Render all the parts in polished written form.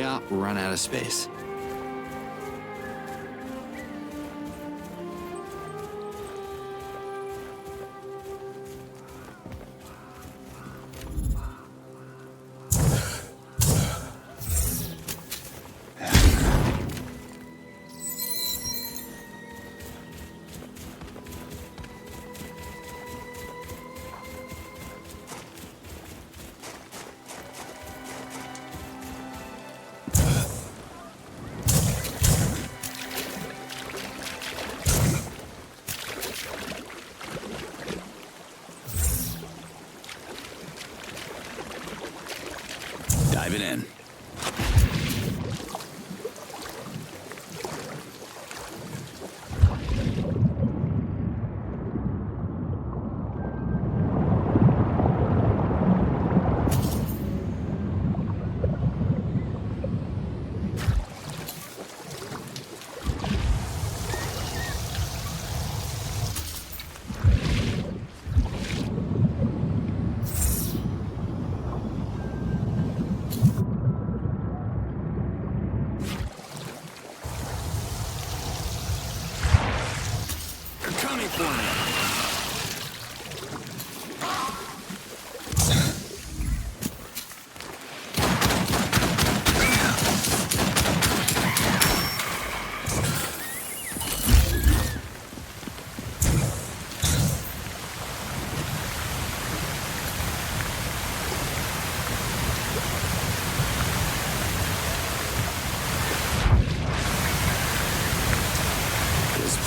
Yeah, run out of space. Diving in.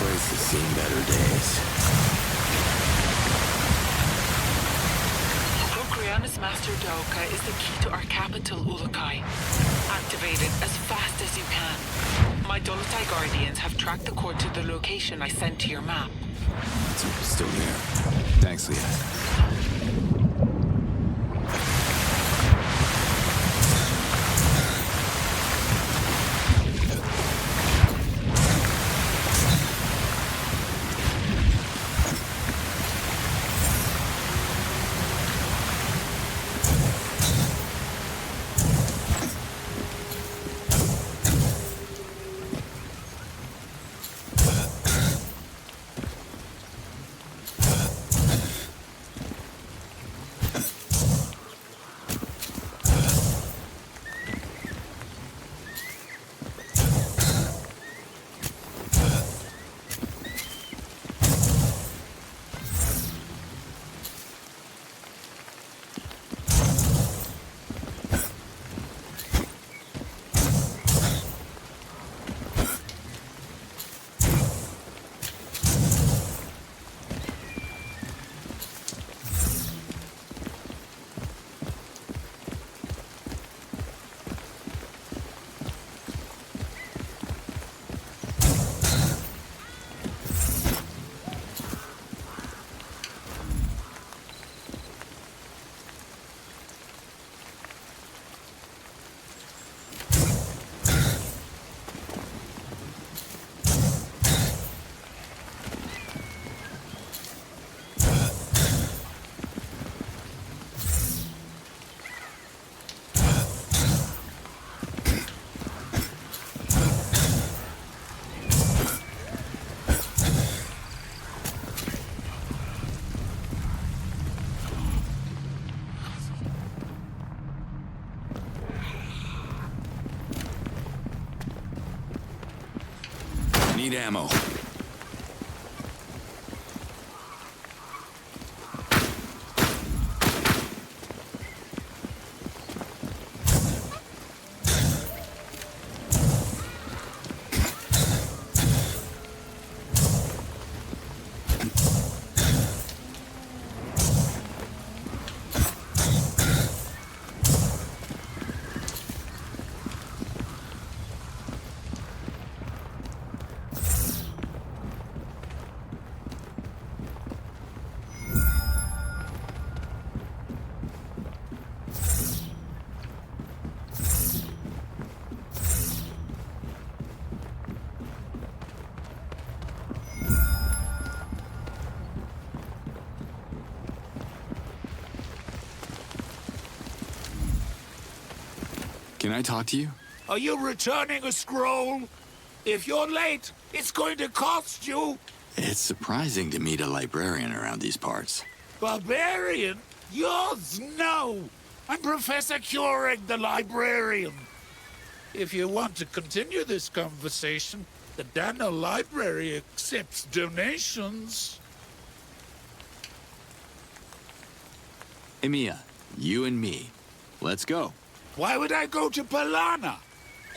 This has seen better days. Procreamus Master Doka is the key to our capital, Ulukai. Activate it as fast as you can. My Dolotai Guardians have tracked the cord to the location I sent to your map. It's still there. Thanks, Leah. Need ammo. Can I talk to you? Are you returning a scroll? If you're late, it's going to cost you. It's surprising to meet a librarian around these parts. Barbarian? Yours? No. I'm Professor Keurig, the librarian. If you want to continue this conversation, the Daniel Library accepts donations. Emiya, you and me. Let's go. Why would I go to Palana?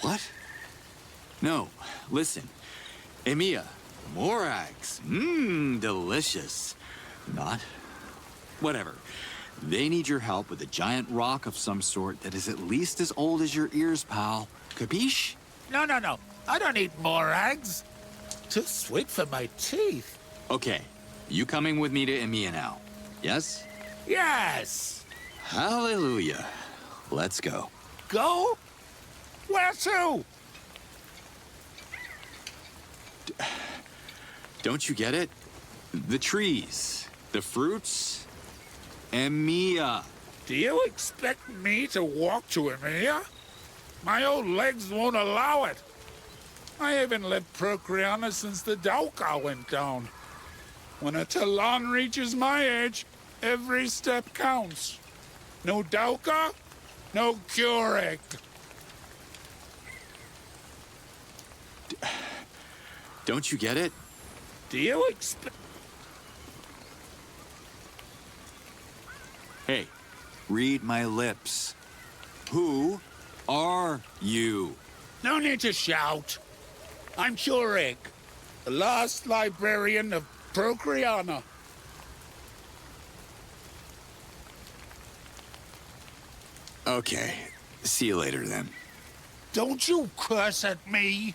What? No, listen. Emiya, morags. Delicious. Not? Whatever. They need your help with a giant rock of some sort that is at least as old as your ears, pal. Capiche? No. I don't eat morags. Too sweet for my teeth. Okay. You coming with me to Emiya now? Yes? Yes. Hallelujah. Let's go. Go? Where to? Don't you get it? The trees, the fruits, Emiya. Do you expect me to walk to Emiya? My old legs won't allow it. I haven't left Procreana since the dogma went down. When a Talon reaches my age, every step counts. No dogma, no Keurig. Don't you get it? Do you expect... Hey, read my lips. Who are you? No need to shout. I'm Keurig, the last librarian of Procreana. Okay, see you later then. Don't you curse at me.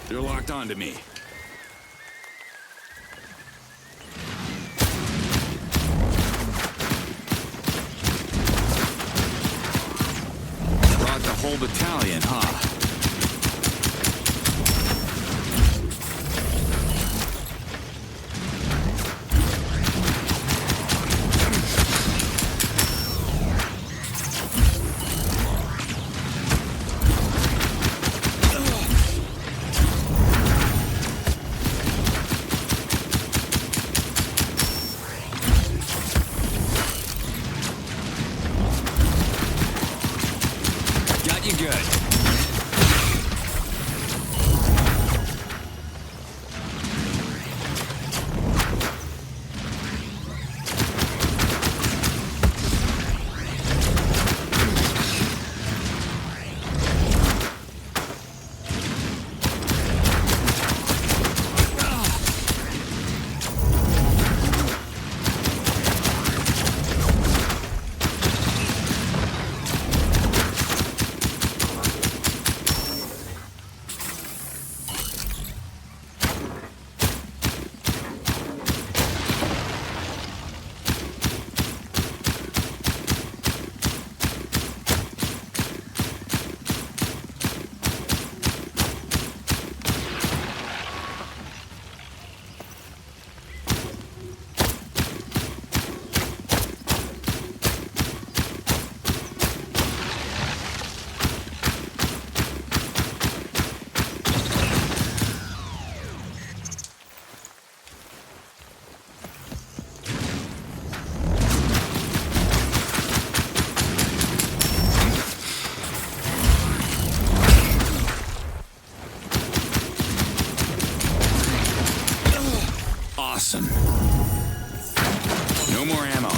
They're locked onto me. Brought the whole battalion, huh? You good. Awesome. No more ammo.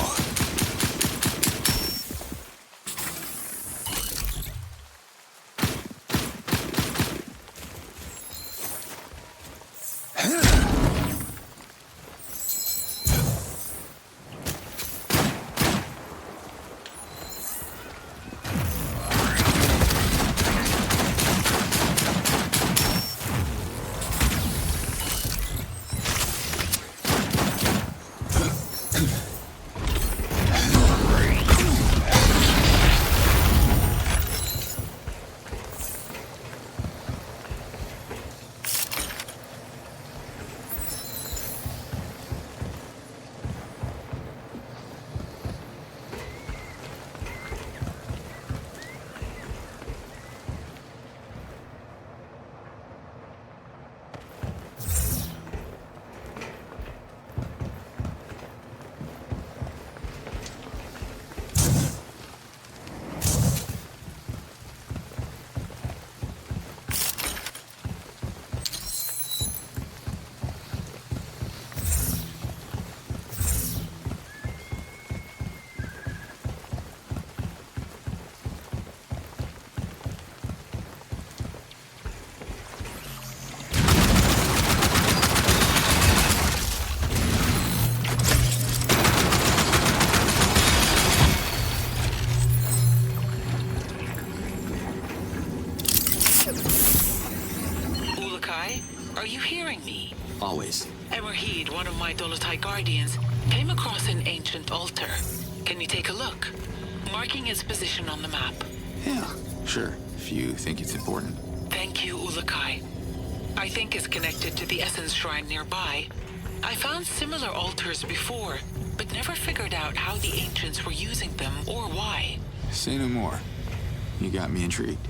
Are you hearing me? Always. Emerheed, one of my Dolotai guardians, came across an ancient altar. Can you take a look? Marking its position on the map. Yeah, sure, if you think it's important. Thank you, Ulukai. I think it's connected to the Essence Shrine nearby. I found similar altars before, but never figured out how the ancients were using them or why. Say no more. You got me intrigued.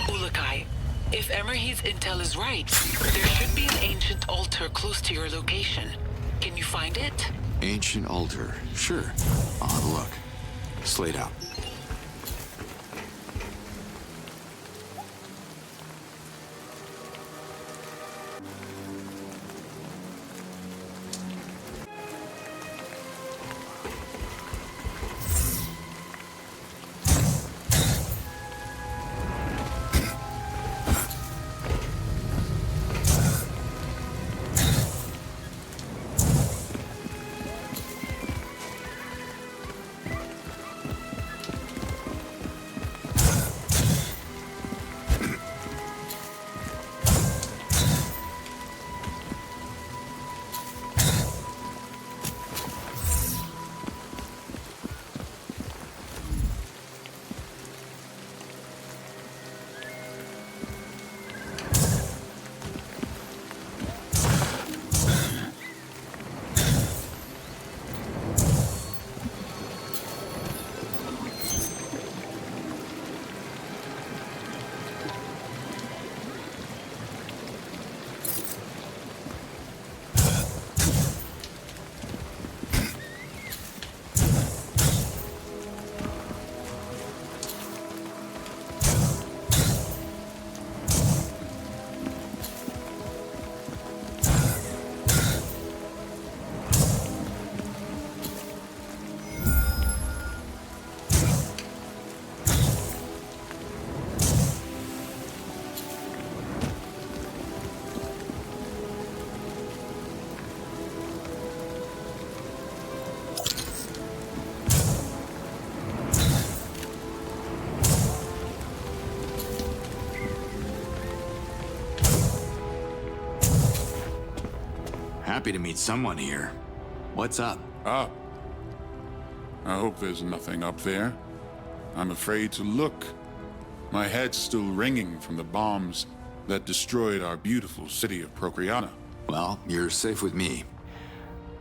Ulukai, if Emerheed's intel is right, there should be an ancient altar close to your location. Can you find it? Ancient altar. Sure. I'll have a look. Slate out. Happy to meet someone here. What's up? Up? I hope there's nothing up there. I'm afraid to look. My head's still ringing from the bombs that destroyed our beautiful city of Procreana. Well, you're safe with me.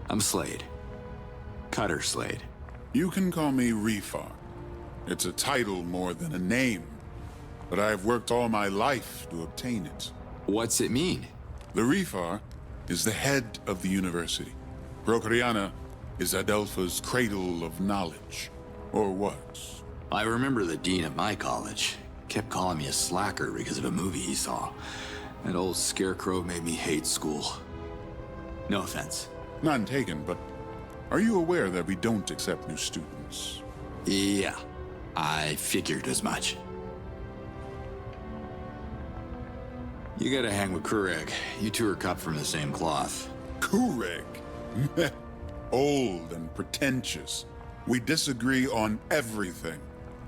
I'm Slade. Cutter Slade. You can call me Refar. It's a title more than a name, but I've worked all my life to obtain it. What's it mean? The Refar is the head of the university. Procreana is Adelpha's cradle of knowledge. Or was. I remember the dean at my college kept calling me a slacker because of a movie he saw. That old scarecrow made me hate school. No offense. None taken, but are you aware that we don't accept new students? Yeah, I figured as much. You gotta hang with Kureg. You two are cut from the same cloth. Kureg? Old and pretentious. We disagree on everything.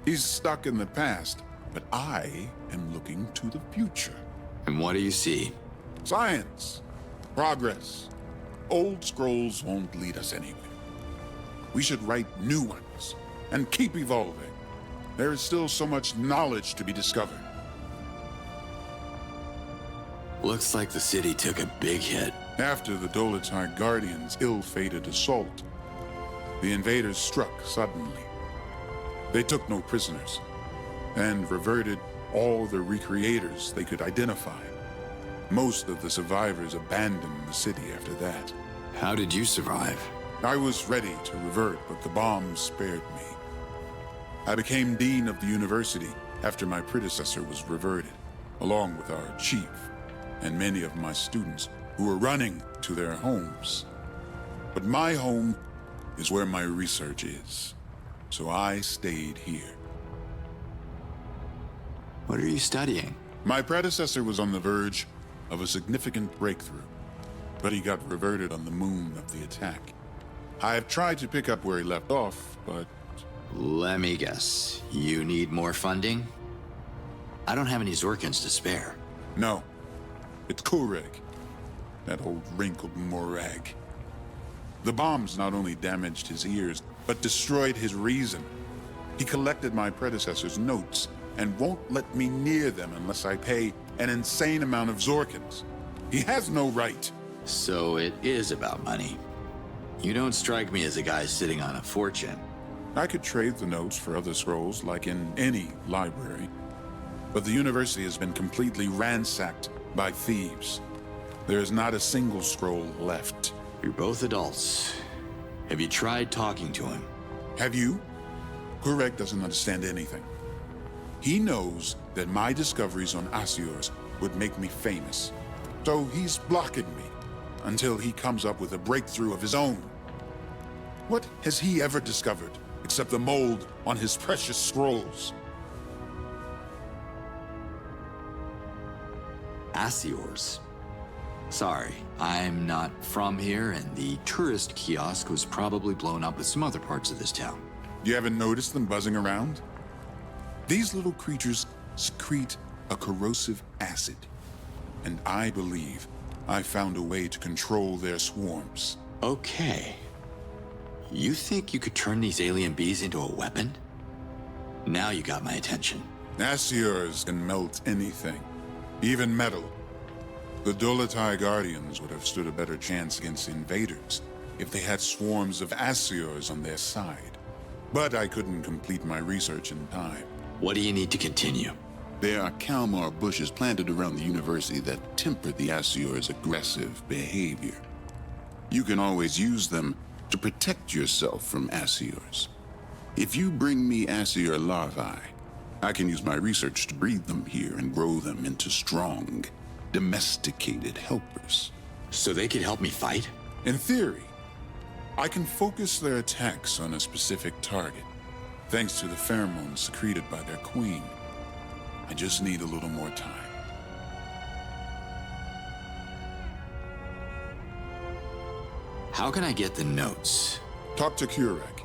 He's stuck in the past, but I am looking to the future. And what do you see? Science. Progress. Old scrolls won't lead us anywhere. We should write new ones and keep evolving. There is still so much knowledge to be discovered. Looks like the city took a big hit. After the Dolotar Guardians' ill-fated assault, the invaders struck suddenly. They took no prisoners and reverted all the recreators they could identify. Most of the survivors abandoned the city after that. How did you survive? I was ready to revert, but the bombs spared me. I became dean of the university after my predecessor was reverted, along with our chief and many of my students who were running to their homes. But my home is where my research is, so I stayed here. What are you studying? My predecessor was on the verge of a significant breakthrough, but he got reverted on the moon of the attack. I have tried to pick up where he left off, but... Let me guess. You need more funding? I don't have any Zorkins to spare. No. It's Kureg. That old wrinkled morag. The bombs not only damaged his ears, but destroyed his reason. He collected my predecessor's notes and won't let me near them unless I pay an insane amount of Zorkins. He has no right. So it is about money. You don't strike me as a guy sitting on a fortune. I could trade the notes for other scrolls, like in any library. But the university has been completely ransacked by thieves. There is not a single scroll left. You're both adults. Have you tried talking to him? Have you? Kureg doesn't understand anything. He knows that my discoveries on Asiors would make me famous. So he's blocking me until he comes up with a breakthrough of his own. What has he ever discovered except the mold on his precious scrolls? Asiors. Sorry, I'm not from here, and the tourist kiosk was probably blown up with some other parts of this town. You haven't noticed them buzzing around? These little creatures secrete a corrosive acid, and I believe I found a way to control their swarms. Okay. You think you could turn these alien bees into a weapon? Now you got my attention. Asiors can melt anything, even metal. The Dolotai Guardians would have stood a better chance against invaders if they had swarms of Asiors on their side. But I couldn't complete my research in time. What do you need to continue? There are Kalmar bushes planted around the university that temper the Asior's aggressive behavior. You can always use them to protect yourself from Asiors. If you bring me Asior larvae, I can use my research to breed them here and grow them into strong, domesticated helpers. So they could help me fight? In theory, I can focus their attacks on a specific target, thanks to the pheromones secreted by their queen. I just need a little more time. How can I get the notes? Talk to Kureg.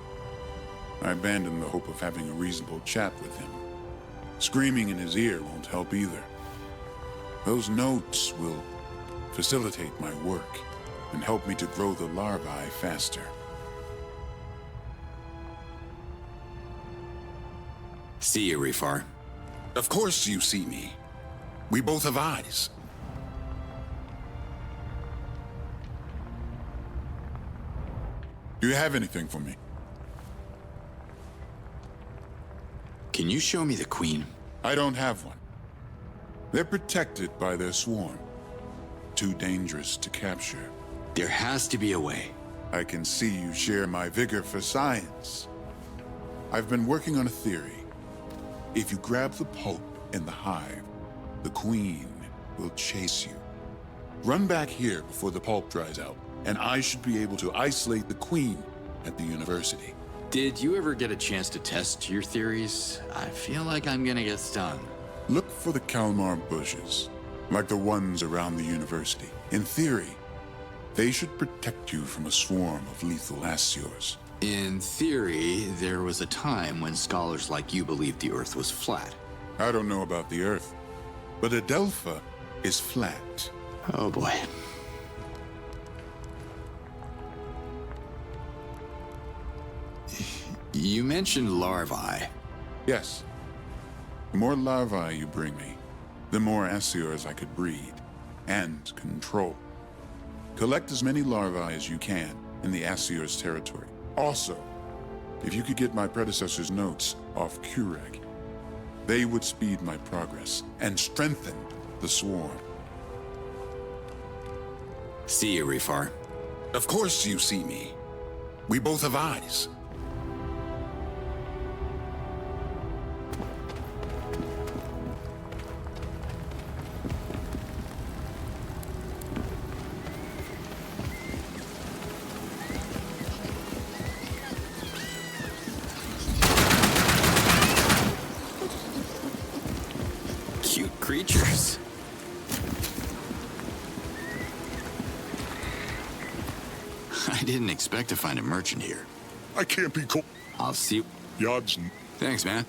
I abandoned the hope of having a reasonable chat with him. Screaming in his ear won't help either. Those notes will facilitate my work and help me to grow the larvae faster. See you, Rifar. Of course you see me. We both have eyes. Do you have anything for me? Can you show me the queen? I don't have one. They're protected by their swarm. Too dangerous to capture. There has to be a way. I can see you share my vigor for science. I've been working on a theory. If you grab the pulp in the hive, the queen will chase you. Run back here before the pulp dries out. and I should be able to isolate the Queen at the university. Did you ever get a chance to test your theories? I feel like I'm gonna get stung. Look for the Kalmar bushes, like the ones around the university. In theory, they should protect you from a swarm of lethal Asiors. In theory, there was a time when scholars like you believed the Earth was flat. I don't know about the Earth, but Adelpha is flat. Oh boy. You mentioned larvae. Yes. The more larvae you bring me, the more Asiors I could breed and control. Collect as many larvae as you can in the Asiors territory. Also, if you could get my predecessor's notes off Kureg, they would speed my progress and strengthen the swarm. See you, Rifar. Of course you see me. We both have eyes. Cute creatures. I didn't expect to find a merchant here. I can't be cool. I'll see. Yods. Thanks, man.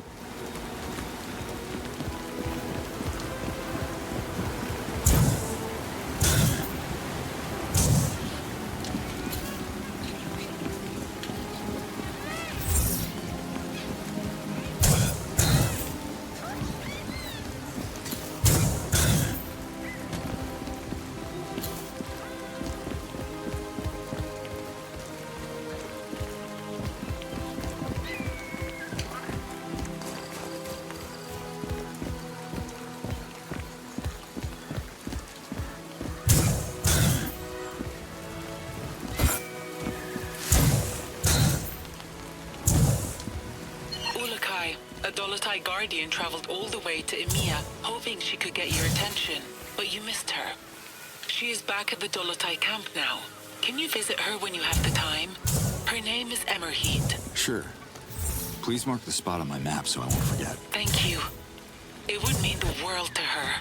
A guardian traveled all the way to Emia, hoping she could get your attention, but you missed her. She is back at the Dolotai camp now. Can you visit her when you have the time? Her name is Emerheat. Sure. Please mark the spot on my map so I won't forget. Thank you. It would mean the world to her.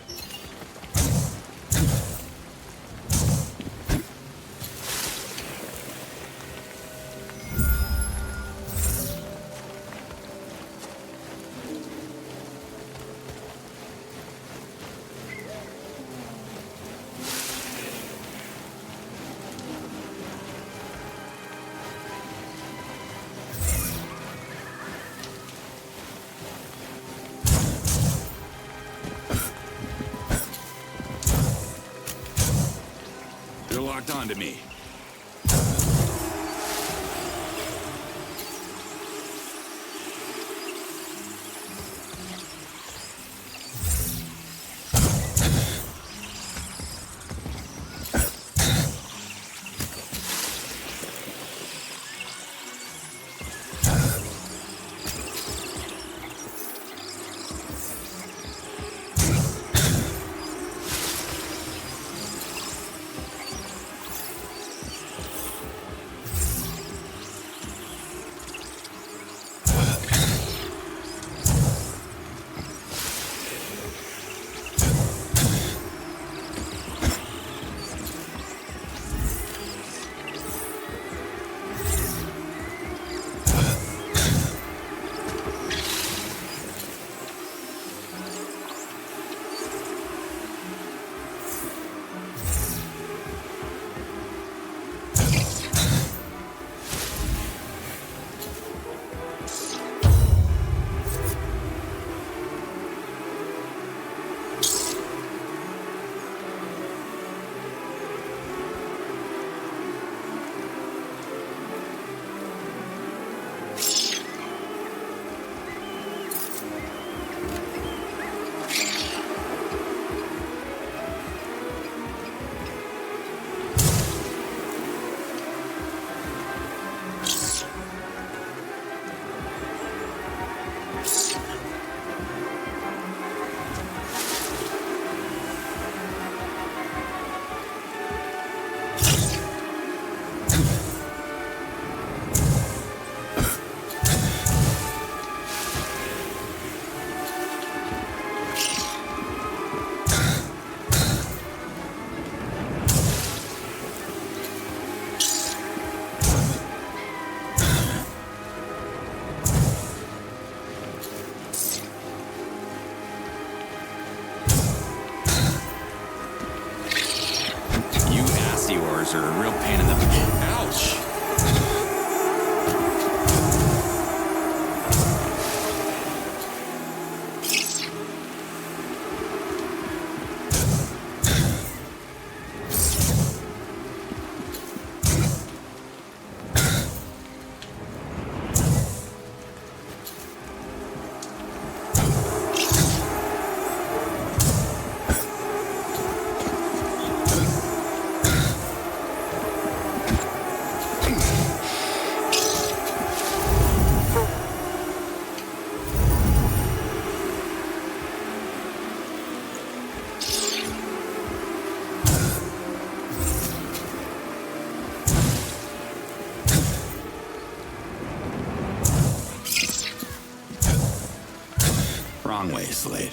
You're locked onto me. wrong way, Slade.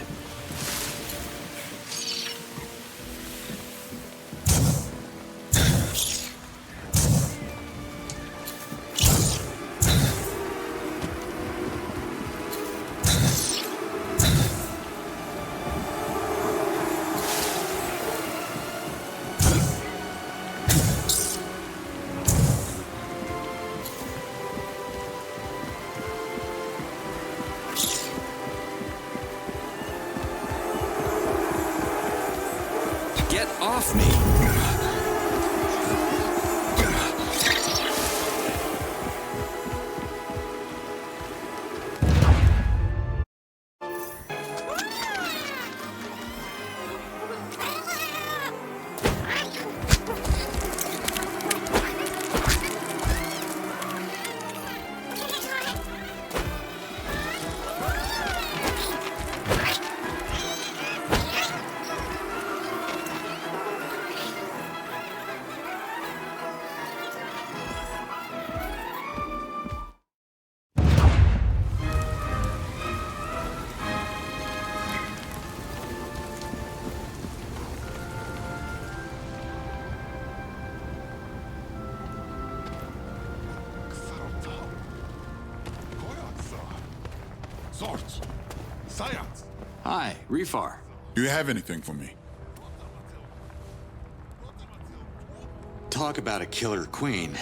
Get off me! Hi, Refar. Do you have anything for me? Talk about a killer queen.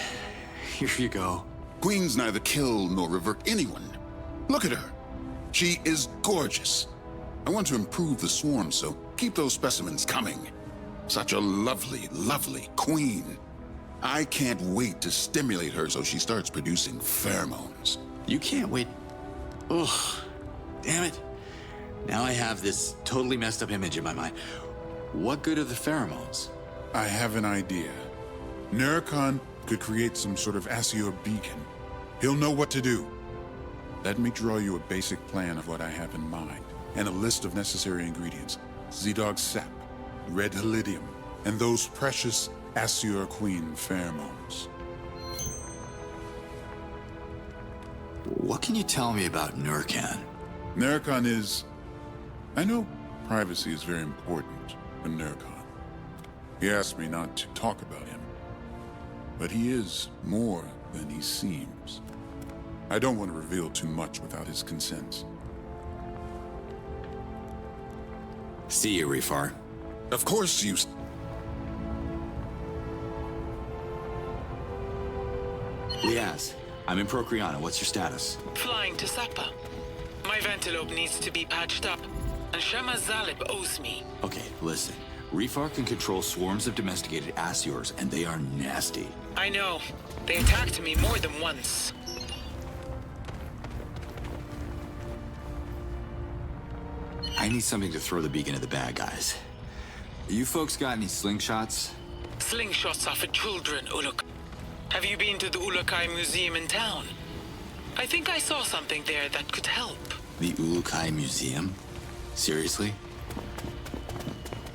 Here you go. Queens neither kill nor revert anyone. Look at her. She is gorgeous. I want to improve the swarm, so keep those specimens coming. Such a lovely, lovely queen. I can't wait to stimulate her so she starts producing pheromones. You can't wait. Ugh. Damn it. Now I have this totally messed up image in my mind. What good are the pheromones? I have an idea. Nericon could create some sort of Asior beacon. He'll know what to do. Let me draw you a basic plan of what I have in mind, and a list of necessary ingredients. Z-Dog sap, red palladium, and those precious Asior queen pheromones. What can you tell me about Nericon? Nericon is... I know privacy is very important for Nericon. He asked me not to talk about him, but he is more than he seems. I don't want to reveal too much without his consent. See you, Refar. Of course you... Liaz, I'm in Procreana. What's your status? Flying to Sapa. My ventilope needs to be patched up, and Shema Zalib owes me. Okay, listen. Refar can control swarms of domesticated Asiors, and they are nasty. I know. They attacked me more than once. I need something to throw the beacon at the bad guys. You folks got any slingshots? Slingshots are for children, Uluk. Have you been to the Ulukai Museum in town? I think I saw something there that could help. The Ulukai Museum? Seriously?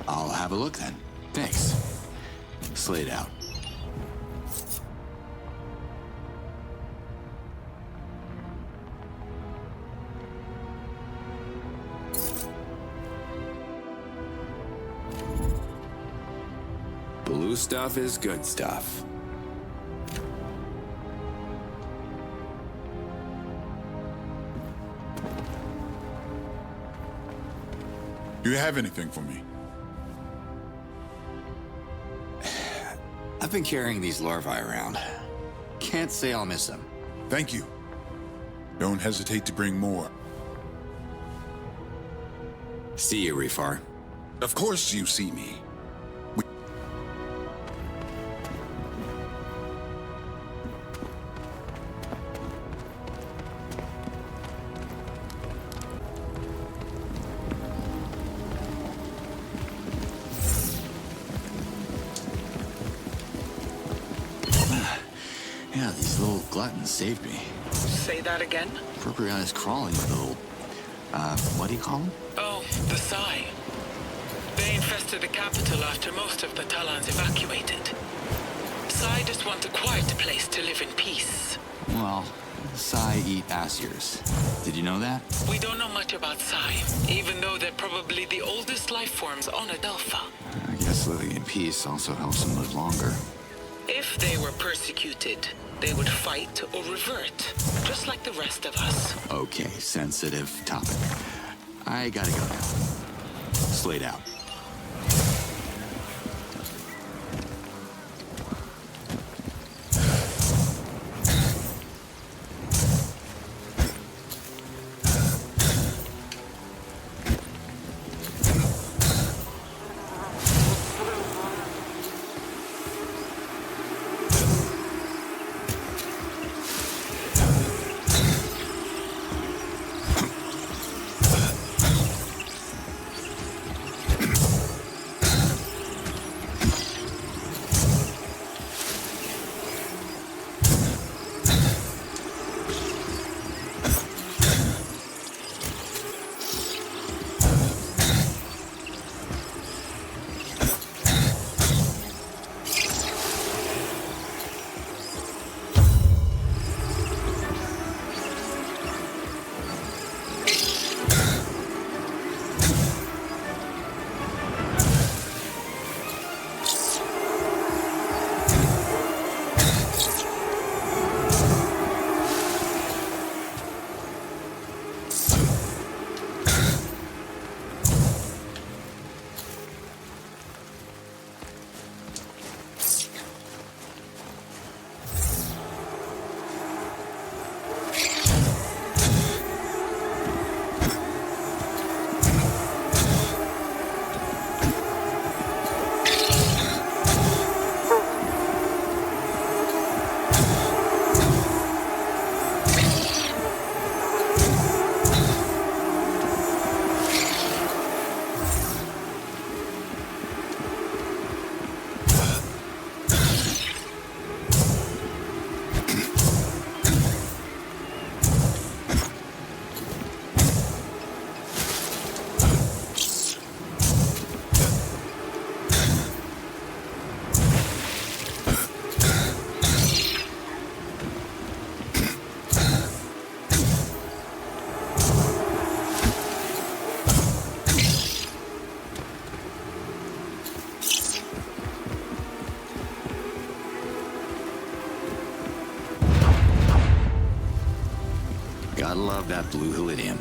I'll have a look then. Thanks. Slade out. Blue stuff is good stuff. Do you have anything for me? I've been carrying these larvae around. Can't say I'll miss them. Thank you. Don't hesitate to bring more. See you, Refar. Of course you see me. Yeah, these little gluttons saved me. Say that again? Procreana is crawling with a little... what do you call them? Oh, the Sai. They infested the capital after most of the Talans evacuated. Sai just want a quiet place to live in peace. Well, Sai eat assiers. Did you know that? We don't know much about Sai, even though they're probably the oldest life forms on Adelpha. I guess living in peace also helps them live longer. If they were persecuted, they would fight or revert, just like the rest of us. Okay, sensitive topic. I gotta go now. Slate out. Gotta love that blue palladium.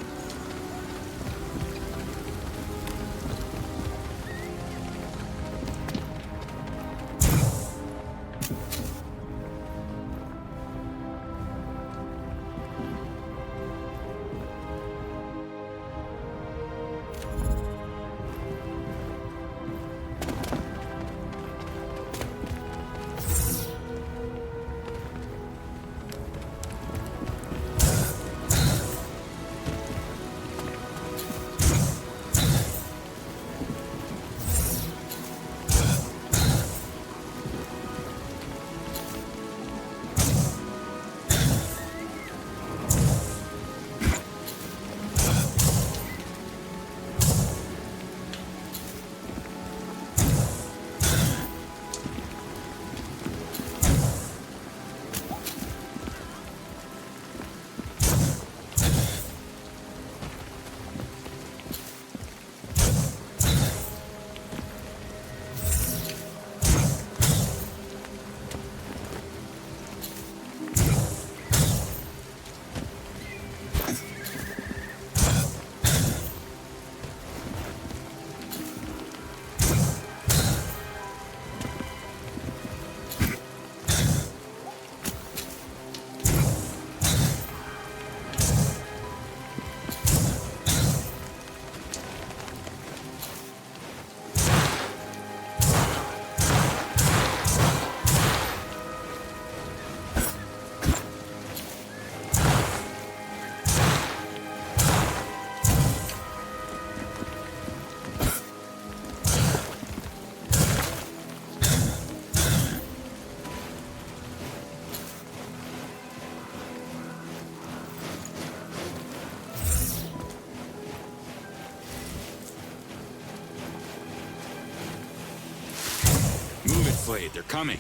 They're coming.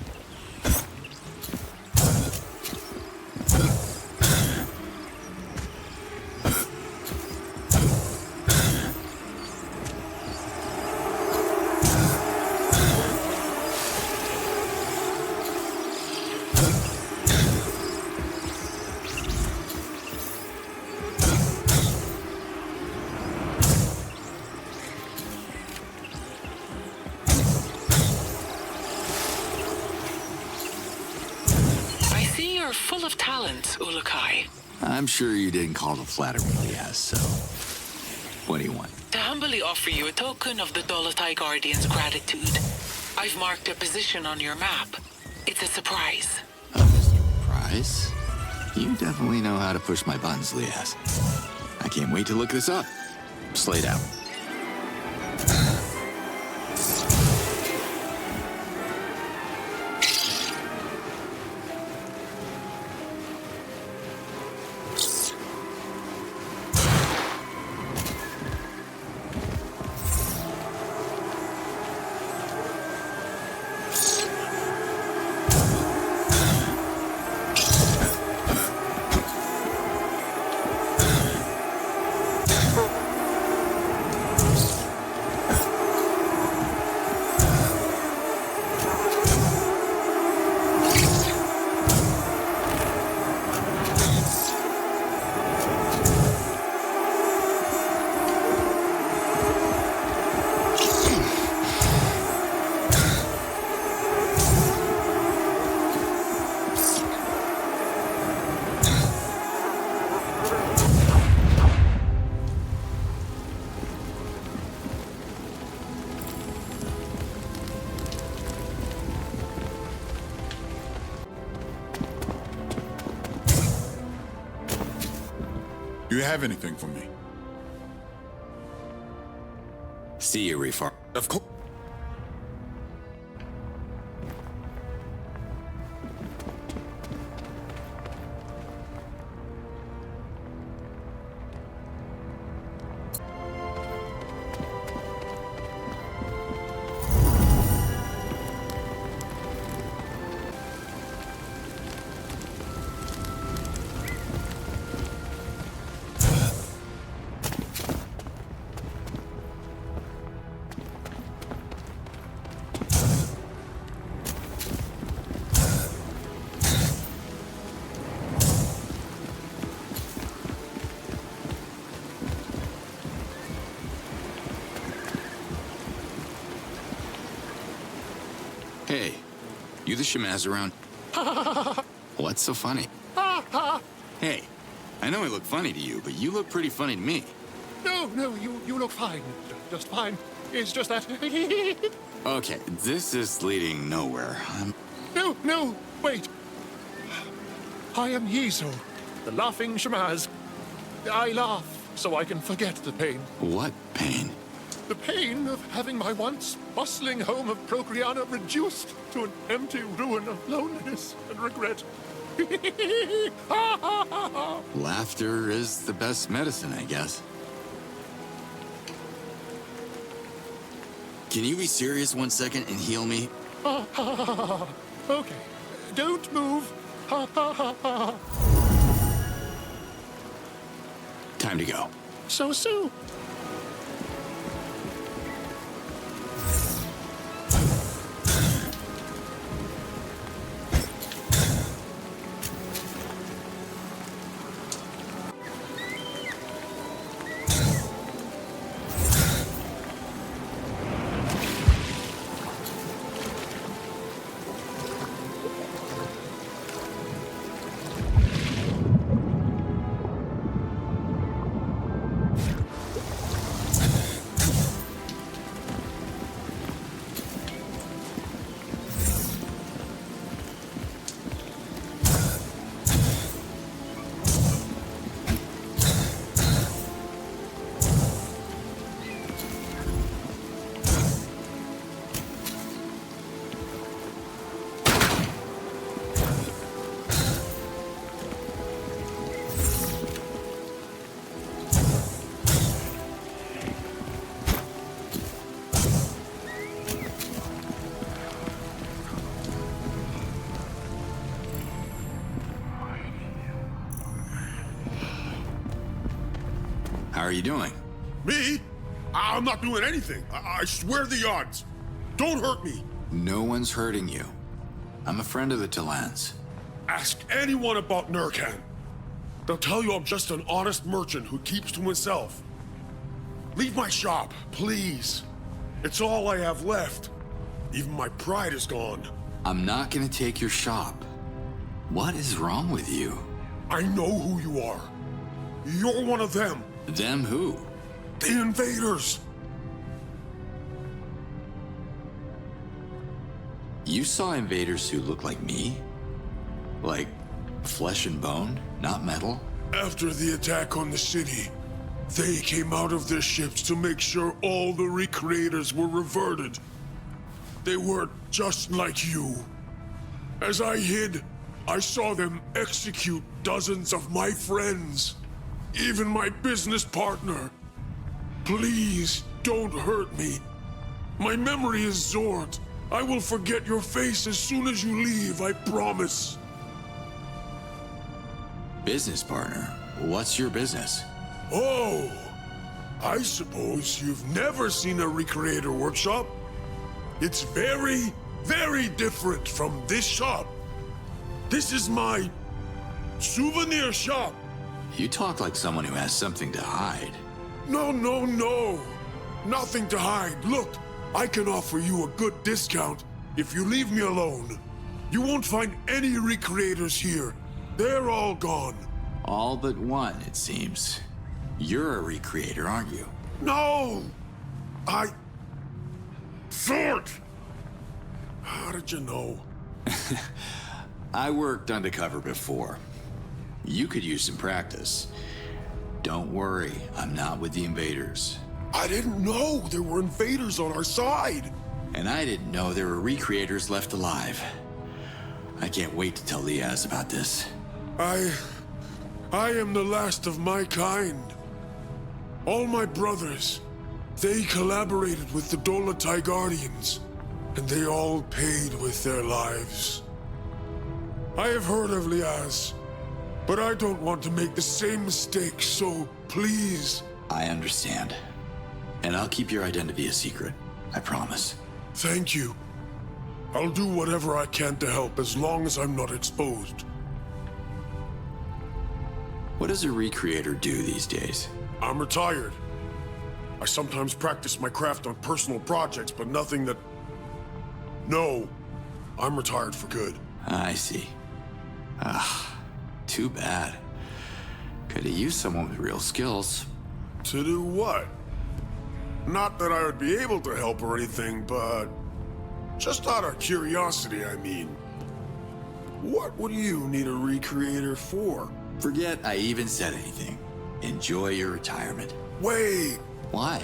Thanks, Ulukai. I'm sure you didn't call to flatter me, yes, so... What do you want? To humbly offer you a token of the Dolotai Guardian's gratitude. I've marked a position on your map. It's a surprise. A surprise? You definitely know how to push my buttons, Lias. I can't wait to look this up. Slate out. Do you have anything for me? See you, Refar. Of course. Hey, you the Shemaz around? What's so funny? Hey, I know I look funny to you, but you look pretty funny to me. No, you look fine. Just fine. It's just that... Okay, this is leading nowhere. No, wait. I am Yiso, the laughing Shemaz. I laugh so I can forget the pain. What pain? The pain of having my once bustling home of Procreana reduced to an empty ruin of loneliness and regret. Laughter is the best medicine, I guess. Can you be serious 1 second and heal me? Okay, don't move. Time to go. So soon. How are you doing? Me? I'm not doing anything. I swear the odds. Don't hurt me. No one's hurting you. I'm a friend of the Talans. Ask anyone about Nurkan. They'll tell you I'm just an honest merchant who keeps to himself. Leave my shop, please. It's all I have left. Even my pride is gone. I'm not gonna take your shop. What is wrong with you? I know who you are. You're one of them. Them who? The invaders. You saw invaders who look like me? Like flesh and bone, not metal? After the attack on the city, they came out of their ships to make sure all the recreators were reverted. They were just like you. As I hid, I saw them execute dozens of my friends, even my business partner. Please, don't hurt me. My memory is Zord. I will forget your face as soon as you leave, I promise. Business partner? What's your business? Oh, I suppose you've never seen a recreator workshop? It's very, very different from this shop. This is my souvenir shop. You talk like someone who has something to hide. No. Nothing to hide. Look, I can offer you a good discount if you leave me alone. You won't find any recreators here. They're all gone. All but one, it seems. You're a recreator, aren't you? No! Sword! How did you know? I worked undercover before. You could use some practice. Don't worry, I'm not with the invaders. I didn't know there were invaders on our side. And I didn't know there were recreators left alive. I can't wait to tell Liaz about this. I am the last of my kind. All my brothers, they collaborated with the Dolotai Guardians, and they all paid with their lives. I have heard of Liaz, but I don't want to make the same mistake, so please. I understand. And I'll keep your identity a secret, I promise. Thank you. I'll do whatever I can to help as long as I'm not exposed. What does a recreator do these days? I'm retired. I sometimes practice my craft on personal projects, but nothing that... No, I'm retired for good. I see. Too bad. Could have used someone with real skills. To do what? Not that I would be able to help or anything, but... just out of curiosity, I mean. What would you need a recreator for? Forget I even said anything. Enjoy your retirement. Wait! Why?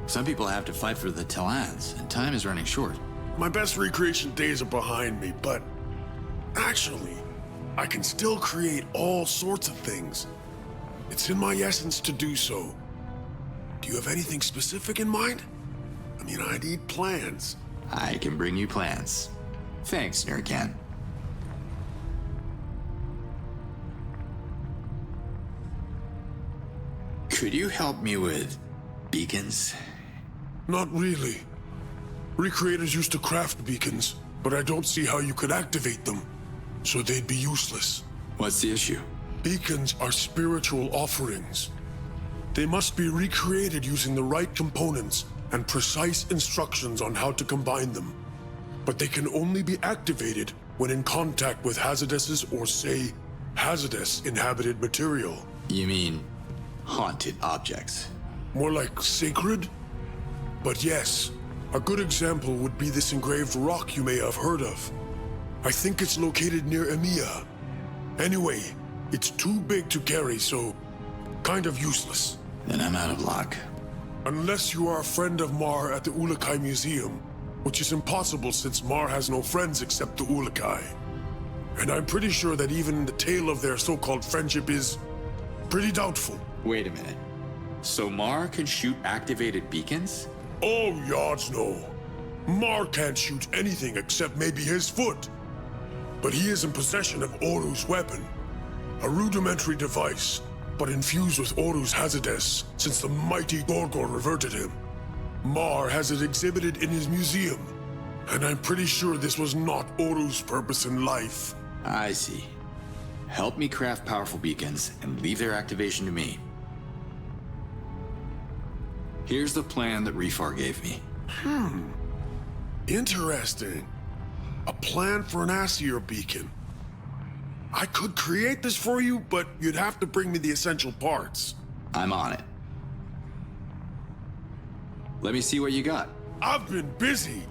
Some people have to fight for the Talans, and time is running short. My best recreation days are behind me, but... actually, I can still create all sorts of things. It's in my essence to do so. Do you have anything specific in mind? I mean, I need plans. I can bring you plans. Thanks, Nurkan. Could you help me with beacons? Not really. Recreators used to craft beacons, but I don't see how you could activate them, so they'd be useless. What's the issue? Beacons are spiritual offerings. They must be recreated using the right components and precise instructions on how to combine them. But they can only be activated when in contact with hazardous or, say, hazardous inhabited material. You mean haunted objects? More like sacred? But yes, a good example would be this engraved rock you may have heard of. I think it's located near Emia. Anyway, it's too big to carry, so kind of useless. Then I'm out of luck. Unless you are a friend of Mar at the Ulakai Museum, which is impossible since Mar has no friends except the Ulakai. And I'm pretty sure that even the tale of their so-called friendship is pretty doubtful. Wait a minute. So Mar can shoot activated beacons? Oh, yards no. Mar can't shoot anything except maybe his foot. But he is in possession of Oru's weapon. A rudimentary device, but infused with Oru's hazardous since the mighty Gorgor reverted him. Mar has it exhibited in his museum, and I'm pretty sure this was not Oru's purpose in life. I see. Help me craft powerful beacons and leave their activation to me. Here's the plan that Refar gave me. Interesting. A plan for an Aesir beacon. I could create this for you, but you'd have to bring me the essential parts. I'm on it. Let me see what you got. I've been busy.